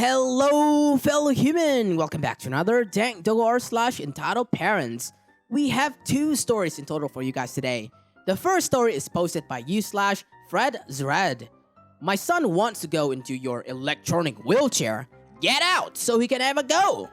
Hello, fellow human! Welcome back to another Dank Doggo rSlash entitled Parents. We have two stories in total for you guys today. The first story is posted by woof Fred Zred. My son wants to go into your electronic wheelchair. Get out so he can have a go!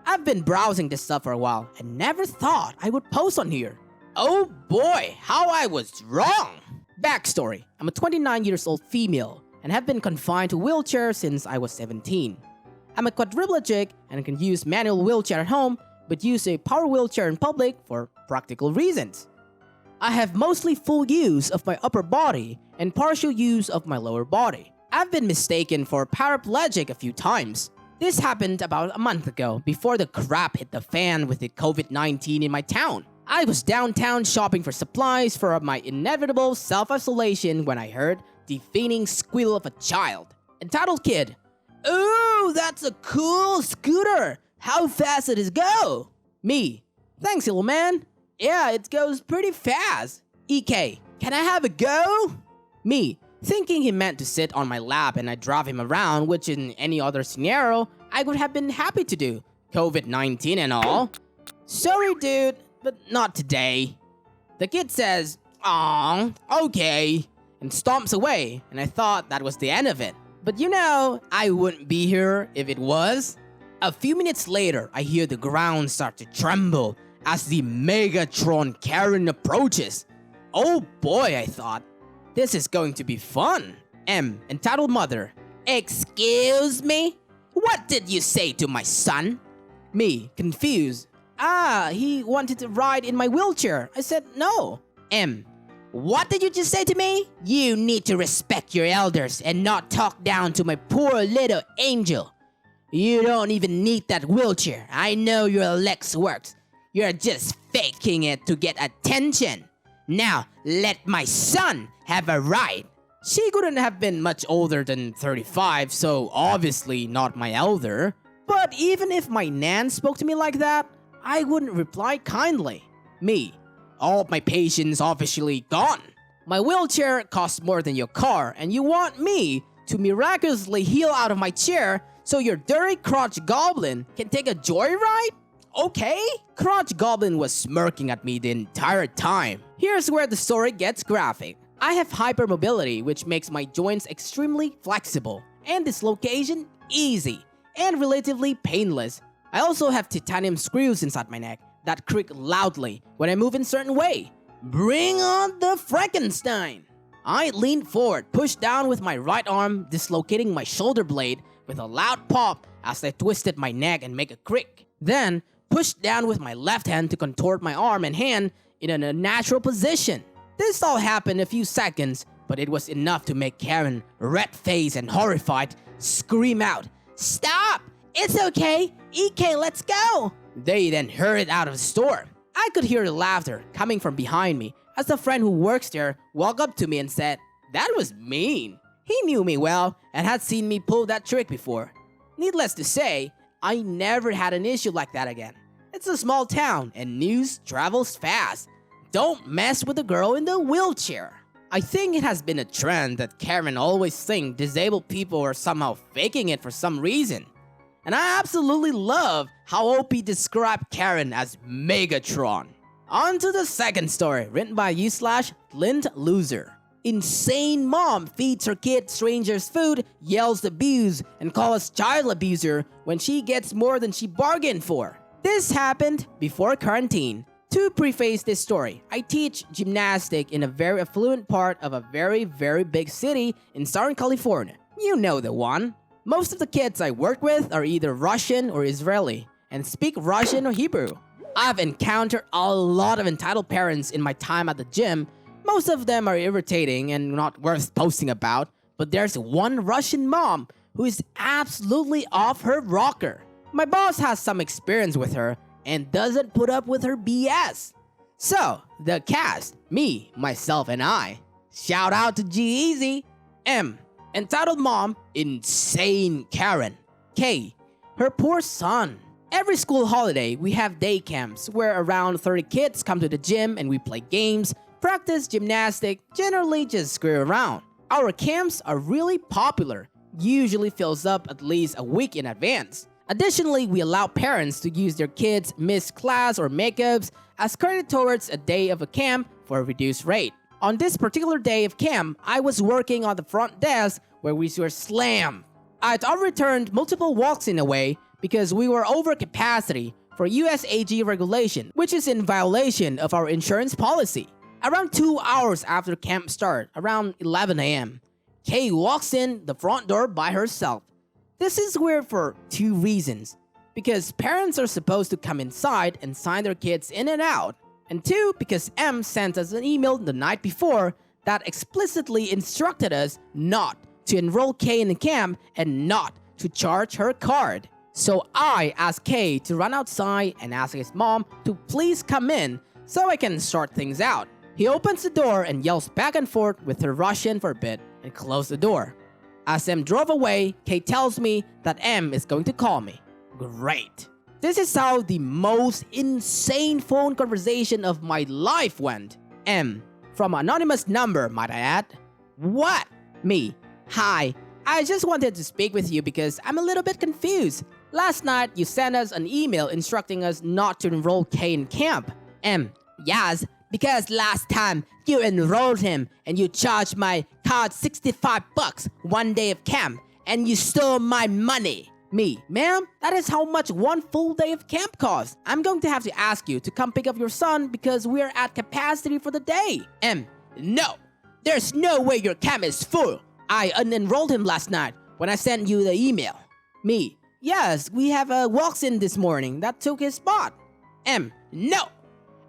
I've been browsing this stuff for a while and never thought I would post on here. Oh boy, how I was wrong! Backstory: I'm a 29 years old female and have been confined to wheelchair since I was 17. I'm a quadriplegic and can use manual wheelchair at home, but use a power wheelchair in public for practical reasons. I have mostly full use of my upper body and partial use of my lower body. I've been mistaken for paraplegic a few times. This happened about a month ago before the crap hit the fan with the COVID-19 in my town. I was downtown shopping for supplies for my inevitable self-isolation when I heard the fainting squeal of a child. Entitled kid: "Ooh, that's a cool scooter! How fast does it go?" Me: "Thanks, little man. Yeah, it goes pretty fast." EK: "Can I have a go?" Me: thinking he meant to sit on my lap and I drive him around, which in any other scenario, I would have been happy to do. COVID-19 and all. "Sorry, dude, but not today." The kid says, "Aw, okay," and stomps away, and I thought that was the end of it. But you know, I wouldn't be here if it was. A few minutes later, I hear the ground start to tremble as the Megatron Karen approaches. Oh boy, I thought. This is going to be fun. Entitled mother: "Excuse me? What did you say to my son?" Me, confused: He wanted to ride in my wheelchair. I said no." "What did you just say to me? You need to respect your elders and not talk down to my poor little angel. You don't even need that wheelchair. I know your legs works. You're just faking it to get attention. Now, let my son have a ride." She couldn't have been much older than 35, so obviously not my elder. But even if my nan spoke to me like that, I wouldn't reply kindly. Me: "All of my patience officially gone. My wheelchair costs more than your car, and you want me to miraculously heal out of my chair so your dirty crotch goblin can take a joyride? Okay?" Crotch goblin was smirking at me the entire time. Here's where the story gets graphic. I have hypermobility, which makes my joints extremely flexible, and dislocation easy and relatively painless. I also have titanium screws inside my neck that creak loudly when I move in certain way. Bring on the Frankenstein! I leaned forward, pushed down with my right arm, dislocating my shoulder blade with a loud pop as I twisted my neck and make a creak. Then, pushed down with my left hand to contort my arm and hand in an unnatural position. This all happened a few seconds, but it was enough to make Karen, red-faced and horrified, scream out, "Stop! It's okay! EK, let's go!" They then hurried out of the store. I could hear the laughter coming from behind me as a friend who works there walked up to me and said, "That was mean." He knew me well and had seen me pull that trick before. Needless to say, I never had an issue like that again. It's a small town and news travels fast. Don't mess with the girl in the wheelchair. I think it has been a trend that Karen always thinks disabled people are somehow faking it for some reason. And I absolutely love how OP described Karen as Megatron. On to the second story, written by woof Loser. Insane mom feeds her kid strangers food, yells abuse, and calls child abuser when she gets more than she bargained for. This happened before quarantine. To preface this story, I teach gymnastics in a very affluent part of a very big city in Southern California. You know the one. Most of the kids I work with are either Russian or Israeli and speak Russian or Hebrew. I've encountered a lot of entitled parents in my time at the gym. Most of them are irritating and not worth posting about, but there's one Russian mom who is absolutely off her rocker. My boss has some experience with her and doesn't put up with her BS. So, the cast, me, myself, and I. Shout out to G-Eazy. Entitled mom, insane Karen. K, her poor son. Every school holiday, we have day camps where around 30 kids come to the gym and we play games, practice gymnastics, generally just screw around. Our camps are really popular usually fills up at least a week in advance. Additionally, we allow parents to use their kids' missed class or makeups as credit towards a day of a camp for a reduced rate. On this particular day of camp, I was working on the front desk where we were slammed. I'd overturned multiple walks-in away because we were over capacity for USAG regulation, which is in violation of our insurance policy. Around 2 hours after camp start, around 11 a.m., Kay walks in the front door by herself. This is weird for two reasons. Because parents are supposed to come inside and sign their kids in and out. And two, because M sent us an email the night before that explicitly instructed us not to enroll Kay in the camp and not to charge her card. So I asked Kay to run outside and ask his mom to please come in so I can sort things out. He opens the door and yells back and forth with her Russian for a bit and closed the door. As M drove away, Kay tells me that M is going to call me. Great. This is how the most insane phone conversation of my life went. M, from anonymous number, might I add. What? Me. Hi. I just wanted to speak with you because I'm a little bit confused. Last night, you sent us an email instructing us not to enroll Kay in camp. M, yes, because last time you enrolled him and you charged my card $65 one day of camp and you stole my money. Me, ma'am, that is how much one full day of camp costs. I'm going to have to ask you to come pick up your son because we're at capacity for the day. M, no, there's no way your camp is full. I unenrolled him last night when I sent you the email. Me, yes, we have a walks-in this morning that took his spot. M, no,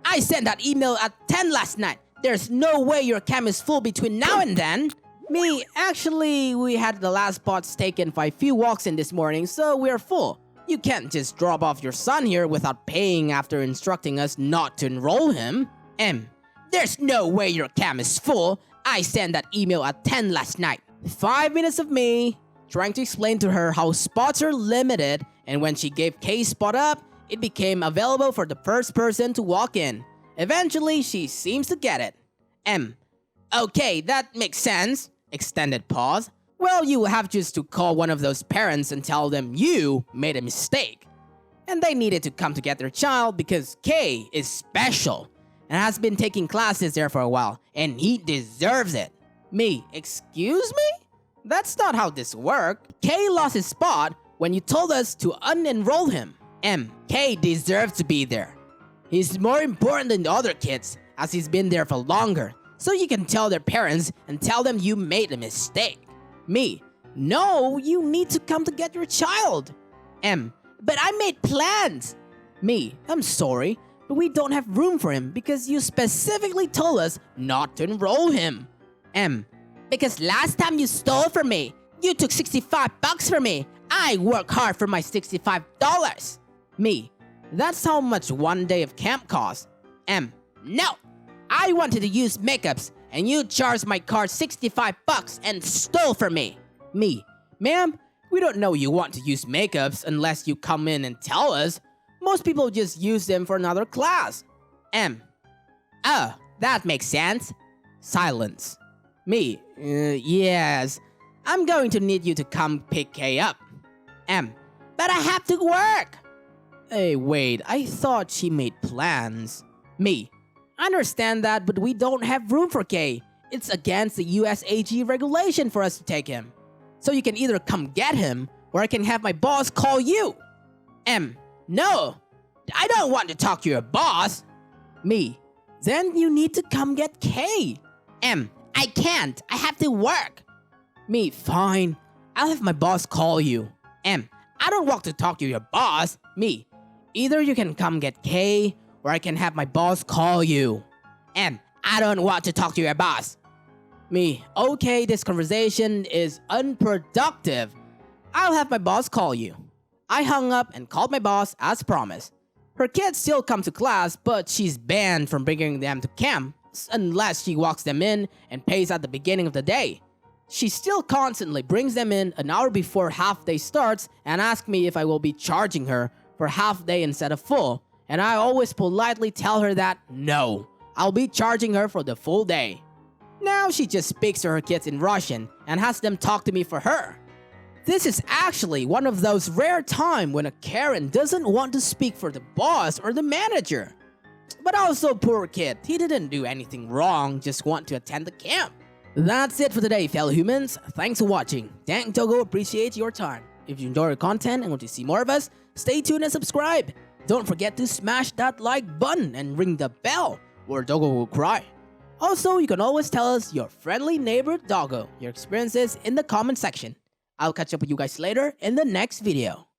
I sent that email at 10 last night. There's no way your camp is full between now and then. Me, actually, we had the last spots taken by a few walks-in this morning, so we're full. You can't just drop off your son here without paying after instructing us not to enroll him. M, there's no way your camp is full. I sent that email at 10 last night. 5 minutes of me trying to explain to her how spots are limited, and when she gave Kay's spot up, it became available for the first person to walk in. Eventually, she seems to get it. M, okay, that makes sense. Extended pause. Well, you have just to call one of those parents and tell them you made a mistake. And they needed to come to get their child because Kay is special and has been taking classes there for a while, and he deserves it. Me, excuse me? That's not how this worked. Kay lost his spot when you told us to unenroll him. M, Kay deserves to be there. He's more important than the other kids as he's been there for longer. So you can tell their parents and tell them you made a mistake. Me, no, you need to come to get your child. M, but I made plans. Me, I'm sorry, but we don't have room for him because you specifically told us not to enroll him. M, because last time you stole from me, you took $65 from me. I work hard for my $65. Me, that's how much one day of camp costs. M, no. I wanted to use makeups, and you charged my card $65 and stole from me. Me, ma'am, we don't know you want to use makeups unless you come in and tell us. Most people just use them for another class. M, oh, that makes sense. Silence. Me, yes, I'm going to need you to come pick Kay up. M, but I have to work. Hey, wait, I thought she made plans. Me, I understand that, but we don't have room for Kay. It's against the USAG regulation for us to take him. So you can either come get him, or I can have my boss call you. M, no, I don't want to talk to your boss. Me, then you need to come get Kay. M, I can't, I have to work. Me, fine, I'll have my boss call you. M, I don't want to talk to your boss. Me, either you can come get Kay, or I can have my boss call you. M, I don't want to talk to your boss. Me, okay, this conversation is unproductive. I'll have my boss call you. I hung up and called my boss as promised. Her kids still come to class, but she's banned from bringing them to camp unless she walks them in and pays at the beginning of the day. She still constantly brings them in an hour before half day starts and asks me if I will be charging her for half day instead of full. And I always politely tell her that no, I'll be charging her for the full day. Now she just speaks to her kids in Russian and has them talk to me for her. This is actually one of those rare times when a Karen doesn't want to speak for the boss or the manager. But also, poor kid, he didn't do anything wrong, just want to attend the camp. That's it for today, fellow humans. Thanks for watching. Dank Doggo appreciates your time. If you enjoy our content and want to see more of us, stay tuned and subscribe. Don't forget to smash that like button and ring the bell, or Doggo will cry. Also, you can always tell us your friendly neighbor Doggo, your experiences in the comment section. I'll catch up with you guys later in the next video.